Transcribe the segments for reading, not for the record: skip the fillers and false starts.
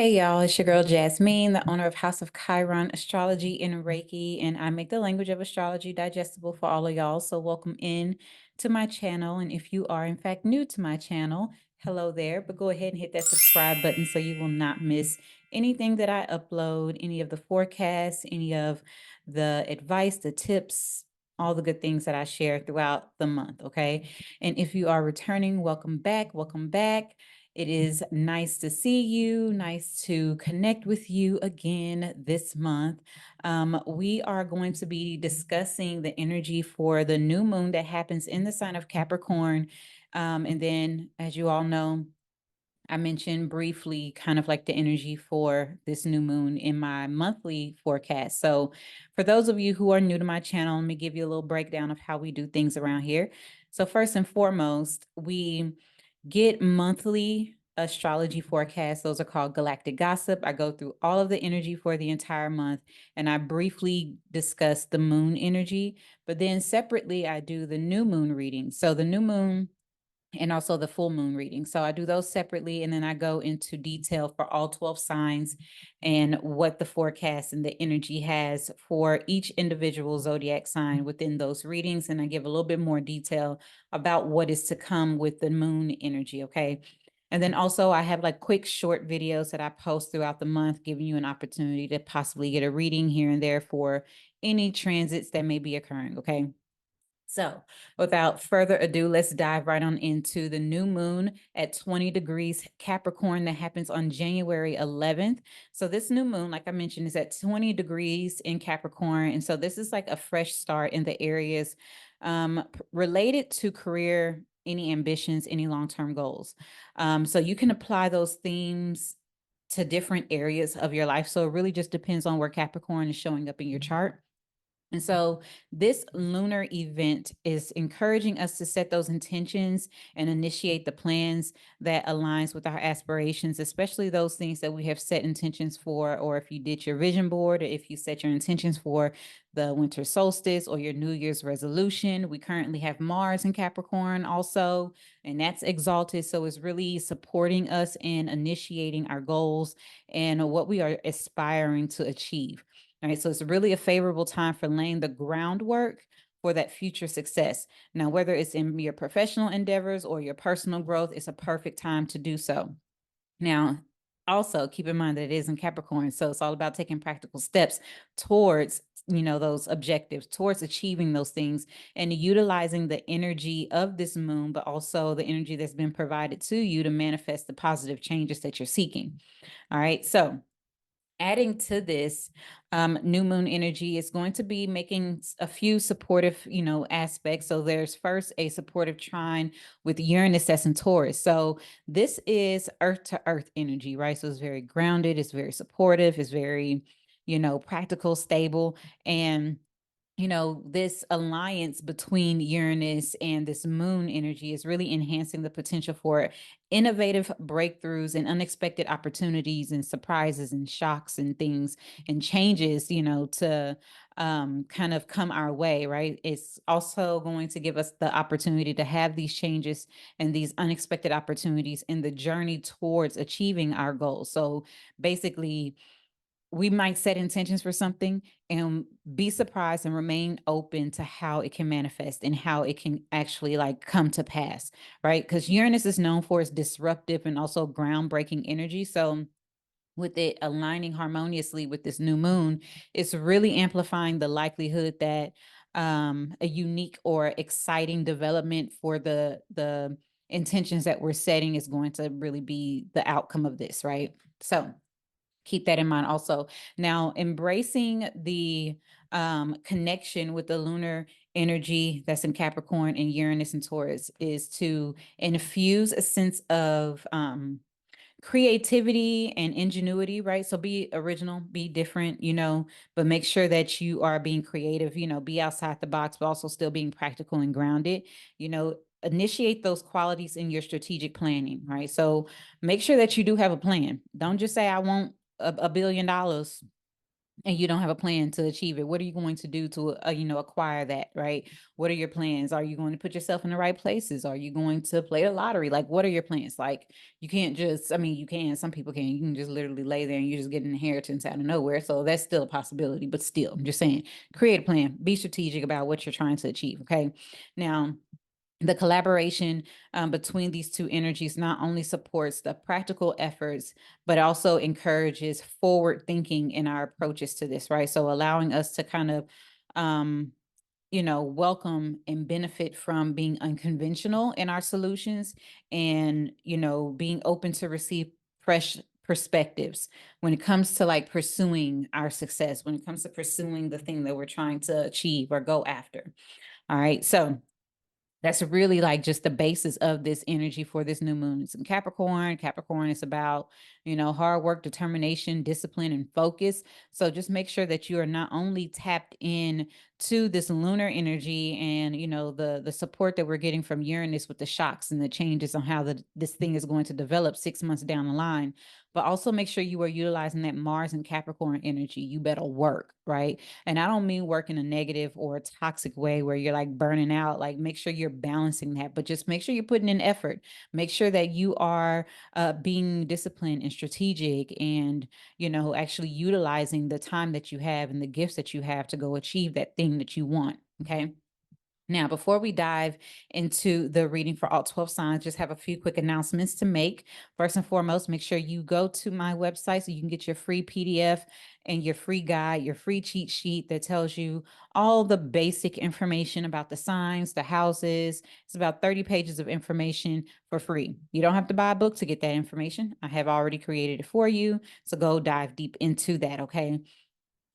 Hey y'all, it's your girl Jasmeen, the owner of House of Chiron Astrology and Reiki, and I make the language of astrology digestible for all of y'all. So welcome in to my channel. And if you are in fact new to my channel, hello there, but go ahead and hit that subscribe button so you will not miss anything that I upload, any of the forecasts, any of the advice, the tips, all the good things that I share throughout the month, okay? And if you are returning, welcome back, welcome back. It is nice to see you, nice to connect with you again this month. We are going to be discussing the energy for the new moon that happens in the sign of Capricorn. And then, as you all know, I mentioned briefly kind of like the energy for this new moon in my monthly forecast. So for those of you who are new to my channel, let me give you a little breakdown of how we do things around here. So first and foremost, we get monthly astrology forecasts. Those are called galactic gossip. I go through all of the energy for the entire month and I briefly discuss the moon energy, but then separately I do the new moon reading. So the new moon and also the full moon reading. So I do those separately, and then I go into detail for all 12 signs and what the forecast and the energy has for each individual zodiac sign within those readings. And I give a little bit more detail about what is to come with the moon energy, okay? And then also I have like quick short videos that I post throughout the month, giving you an opportunity to possibly get a reading here and there for any transits that may be occurring, okay? So without further ado, let's dive right on into the new moon at 20 degrees Capricorn that happens on January 11th. So this new moon, like I mentioned, is at 20 degrees in Capricorn. And so this is like a fresh start in the areas related to career, any ambitions, any long-term goals. So you can apply those themes to different areas of your life. So it really just depends on where Capricorn is showing up in your chart. And so this lunar event is encouraging us to set those intentions and initiate the plans that aligns with our aspirations, especially those things that we have set intentions for, or if you did your vision board, or if you set your intentions for the winter solstice or your New Year's resolution. We currently have Mars in Capricorn also, and that's exalted. So it's really supporting us in initiating our goals and what we are aspiring to achieve. All right, so it's really a favorable time for laying the groundwork for that future success. Now, whether it's in your professional endeavors or your personal growth, it's a perfect time to do so. Now, also keep in mind that it is in Capricorn, so it's all about taking practical steps towards those objectives, towards achieving those things, and utilizing the energy of this moon, but also the energy that's been provided to you to manifest the positive changes that you're seeking. All right, so adding to this new moon energy is going to be making a few supportive, aspects. So there's first a supportive trine with Uranus that's in Taurus. So this is earth to earth energy, right? So it's very grounded, it's very supportive, it's very, practical, stable. And this alliance between Uranus and this moon energy is really enhancing the potential for innovative breakthroughs and unexpected opportunities and surprises and shocks and things and changes, to kind of come our way, right? It's also going to give us the opportunity to have these changes and these unexpected opportunities in the journey towards achieving our goals. So basically, we might set intentions for something and be surprised and remain open to how it can manifest and how it can actually like come to pass, right? Because Uranus is known for its disruptive and also groundbreaking energy. So with it aligning harmoniously with this new moon, it's really amplifying the likelihood that a unique or exciting development for the intentions that we're setting is going to really be the outcome of this, right? So keep that in mind also. Now, embracing the connection with the lunar energy that's in Capricorn and Uranus and Taurus is to infuse a sense of creativity and ingenuity, right? So be original, be different, but make sure that you are being creative, be outside the box, but also still being practical and grounded, initiate those qualities in your strategic planning, right? So make sure that you do have a plan. Don't just say, I want $1 billion and you don't have a plan to achieve it. What are you going to do to, acquire that, right? What are your plans? Are you going to put yourself in the right places? Are you going to play the lottery? Like, what are your plans? Like, you can't just, I mean, you can, some people can, you can just literally lay there and you just get an inheritance out of nowhere. So that's still a possibility, but still, I'm just saying, create a plan, be strategic about what you're trying to achieve. Okay. Now, the collaboration between these two energies not only supports the practical efforts, but also encourages forward thinking in our approaches to this, right? So allowing us to kind of, welcome and benefit from being unconventional in our solutions and, being open to receive fresh perspectives when it comes to like pursuing our success, when it comes to pursuing the thing that we're trying to achieve or go after. All right. So that's really like just the basis of this energy for this new moon. It's in Capricorn. Capricorn is about, hard work, determination, discipline, and focus. So just make sure that you are not only tapped in to this lunar energy and, the support that we're getting from Uranus with the shocks and the changes on how this thing is going to develop 6 months down the line, but also make sure you are utilizing that Mars and Capricorn energy. You better work, right? And I don't mean work in a negative or a toxic way where you're like burning out. Like, make sure you're balancing that, but just make sure you're putting in effort. Make sure that you are being disciplined and strategic and, actually utilizing the time that you have and the gifts that you have to go achieve that thing that you want. Okay. Now, before we dive into the reading for all 12 signs, just have a few quick announcements to make. First and foremost, make sure you go to my website so you can get your free PDF and your free guide, your free cheat sheet that tells you all the basic information about the signs, the houses. It's about 30 pages of information for free. You don't have to buy a book to get that information. I have already created it for you. So go dive deep into that, okay?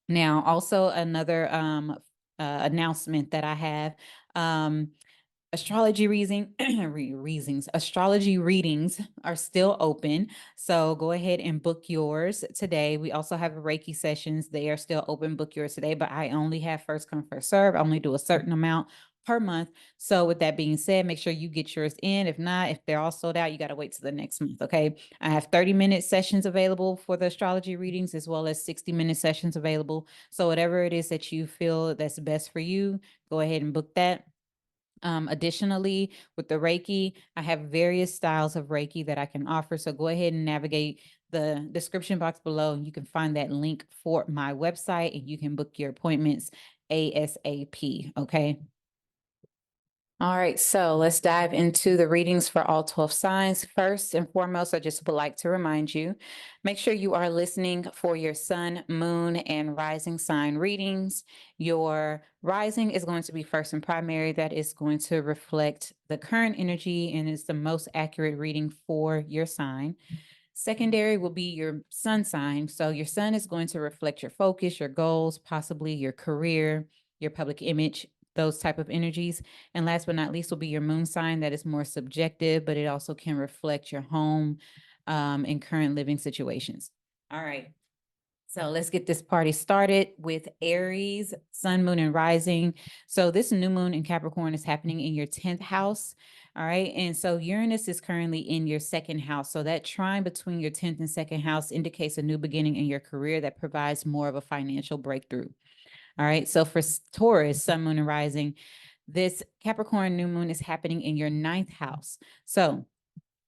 Now, also another announcement that I have. Um, astrology astrology readings are still open, so go ahead and book yours today. We also have Reiki sessions. They are still open. Book yours today, but I only have first come first serve. I only do a certain amount per month. So with that being said, make sure you get yours in. If not, if they're all sold out, you got to wait till the next month. Okay. I have 30-minute sessions available for the astrology readings, as well as 60-minute sessions available. So whatever it is that you feel that's best for you, go ahead and book that. Additionally, with the Reiki, I have various styles of Reiki that I can offer. So go ahead and navigate the description box below. You can find that link for my website and you can book your appointments ASAP. Okay. All right, so let's dive into the readings for all 12 signs. First and foremost, I just would like to remind you, make sure you are listening for your sun, moon, and rising sign readings. Your rising is going to be first and primary. That is going to reflect the current energy and is the most accurate reading for your sign. Secondary will be your sun sign. So your sun is going to reflect your focus, your goals, possibly your career, your public image, those type of energies. And last but not least will be your moon sign. That is more subjective, but it also can reflect your home and current living situations. All right. So let's get this party started with Aries, sun, moon, and rising. So this new moon in Capricorn is happening in your 10th house. All right. And so Uranus is currently in your second house. So that trine between your 10th and second house indicates a new beginning in your career that provides more of a financial breakthrough. All right. So for Taurus, sun, moon, and rising, this Capricorn new moon is happening in your 9th house. So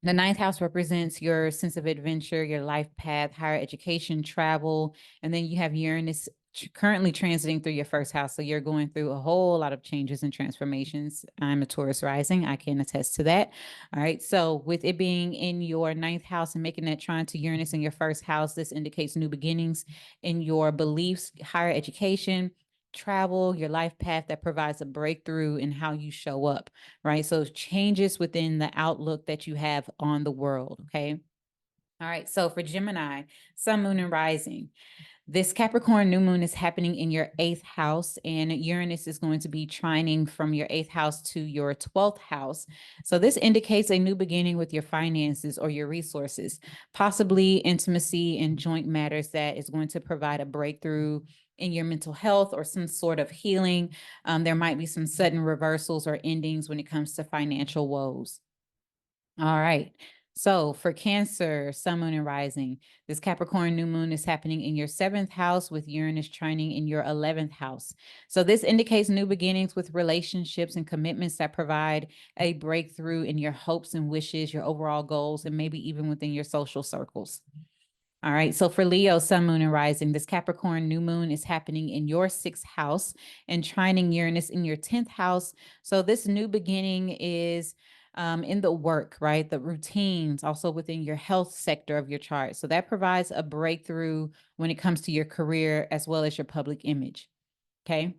the 9th house represents your sense of adventure, your life path, higher education, travel. And then you have Uranus currently transiting through your first house. So you're going through a whole lot of changes and transformations. I'm a Taurus rising. I can attest to that. All right. So with it being in your 9th house and making that trine to Uranus in your first house, this indicates new beginnings in your beliefs, higher education, travel, your life path that provides a breakthrough in how you show up, right? So changes within the outlook that you have on the world, okay? All right, so for Gemini, sun, moon, and rising, this Capricorn new moon is happening in your 8th house, and Uranus is going to be trining from your 8th house to your 12th house. So this indicates a new beginning with your finances or your resources, possibly intimacy and joint matters that is going to provide a breakthrough in your mental health or some sort of healing. There might be some sudden reversals or endings when it comes to financial woes. All right. So for Cancer, Sun, Moon, and Rising, this Capricorn new moon is happening in your 7th house with Uranus trining in your 11th house. So this indicates new beginnings with relationships and commitments that provide a breakthrough in your hopes and wishes, your overall goals, and maybe even within your social circles. All right. So for Leo, Sun, Moon, and Rising, this Capricorn new moon is happening in your 6th house and trining Uranus in your 10th house. So this new beginning is in the work, right? The routines, also within your health sector of your chart. So that provides a breakthrough when it comes to your career as well as your public image. Okay.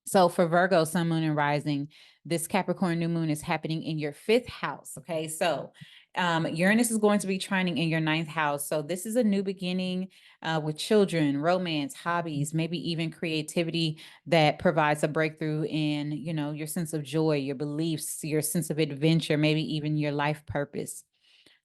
So for Virgo, Sun, Moon, and Rising, this Capricorn new moon is happening in your 5th house. Okay. So Uranus is going to be trining in your 9th house. So this is a new beginning with children, romance, hobbies, maybe even creativity that provides a breakthrough in, your sense of joy, your beliefs, your sense of adventure, maybe even your life purpose.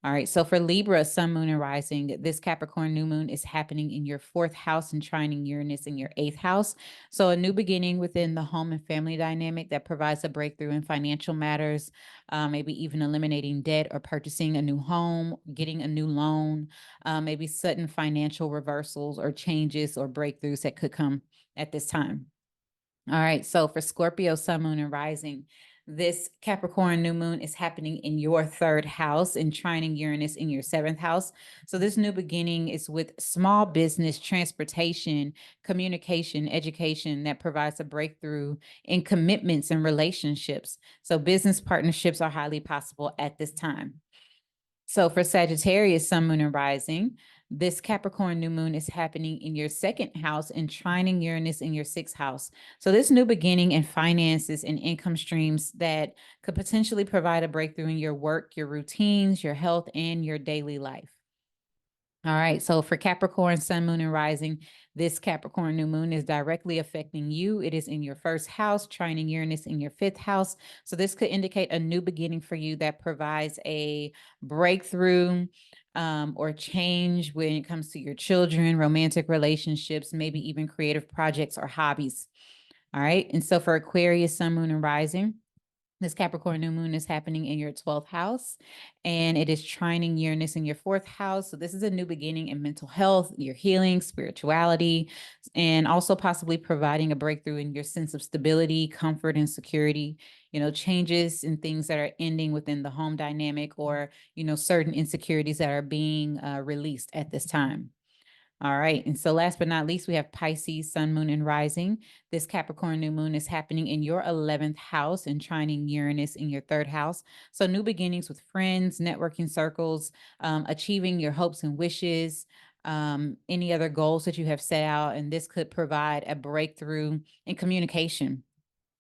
All right. So for Libra, Sun, Moon, and Rising, this Capricorn new moon is happening in your 4th house and trining Uranus in your 8th house. So a new beginning within the home and family dynamic that provides a breakthrough in financial matters, maybe even eliminating debt or purchasing a new home, getting a new loan, maybe sudden financial reversals or changes or breakthroughs that could come at this time. All right. So for Scorpio, Sun, Moon, and Rising, this Capricorn new moon is happening in your 3rd house and trining Uranus in your 7th house. So this new beginning is with small business, transportation, communication, education that provides a breakthrough in commitments and relationships. So business partnerships are highly possible at this time. So for Sagittarius, Sun, Moon, and Rising, this Capricorn new moon is happening in your 2nd house and trining Uranus in your 6th house. So this new beginning in finances and income streams that could potentially provide a breakthrough in your work, your routines, your health, and your daily life. All right. So for Capricorn, Sun, Moon, and Rising, this Capricorn new moon is directly affecting you. It is in your 1st house, trining Uranus in your 5th house. So this could indicate a new beginning for you that provides a breakthrough or change when it comes to your children, romantic relationships, maybe even creative projects or hobbies. All right. And so for Aquarius, Sun, Moon, and Rising, this Capricorn new moon is happening in your 12th house, and it is trining Uranus in your 4th house. So this is a new beginning in mental health, your healing, spirituality, and also possibly providing a breakthrough in your sense of stability, comfort, and security. Changes in things that are ending within the home dynamic, or certain insecurities that are being released at this time. All right. And so last but not least, we have Pisces, Sun, Moon, and Rising. This Capricorn new moon is happening in your 11th house and trining Uranus in your 3rd house. So new beginnings with friends, networking circles, achieving your hopes and wishes, any other goals that you have set out. And this could provide a breakthrough in communication.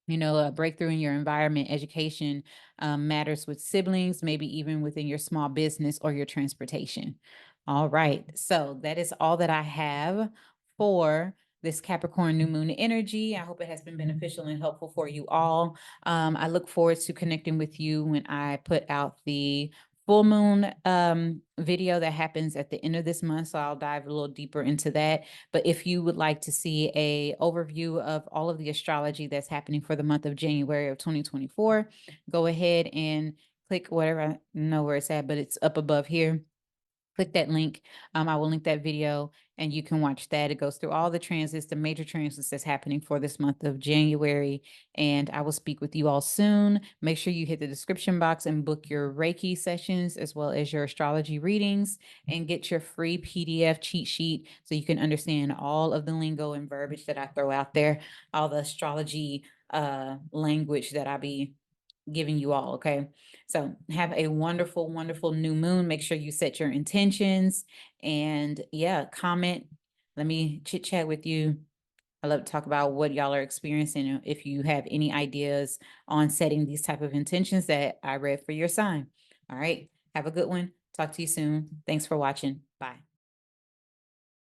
A breakthrough in your environment, education, matters with siblings, maybe even within your small business or your transportation. All right. So that is all that I have for this Capricorn new moon energy. I hope it has been beneficial and helpful for you all. I look forward to connecting with you when I put out the full moon video that happens at the end of this month. So I'll dive a little deeper into that. But if you would like to see a overview of all of the astrology that's happening for the month of January of 2024, go ahead and click whatever, I know where it's at, but it's up above here. Click that link. I will link that video and you can watch that. It goes through all the transits, the major transits that's happening for this month of January. And I will speak with you all soon. Make sure you hit the description box and book your Reiki sessions as well as your astrology readings, and get your free PDF cheat sheet so you can understand all of the lingo and verbiage that I throw out there, all the astrology language that I be giving you all. Okay. So have a wonderful, wonderful new moon. Make sure you set your intentions, and comment. Let me chit chat with you. I love to talk about what y'all are experiencing. If you have any ideas on setting these type of intentions that I read for your sign. All right. Have a good one. Talk to you soon. Thanks for watching. Bye.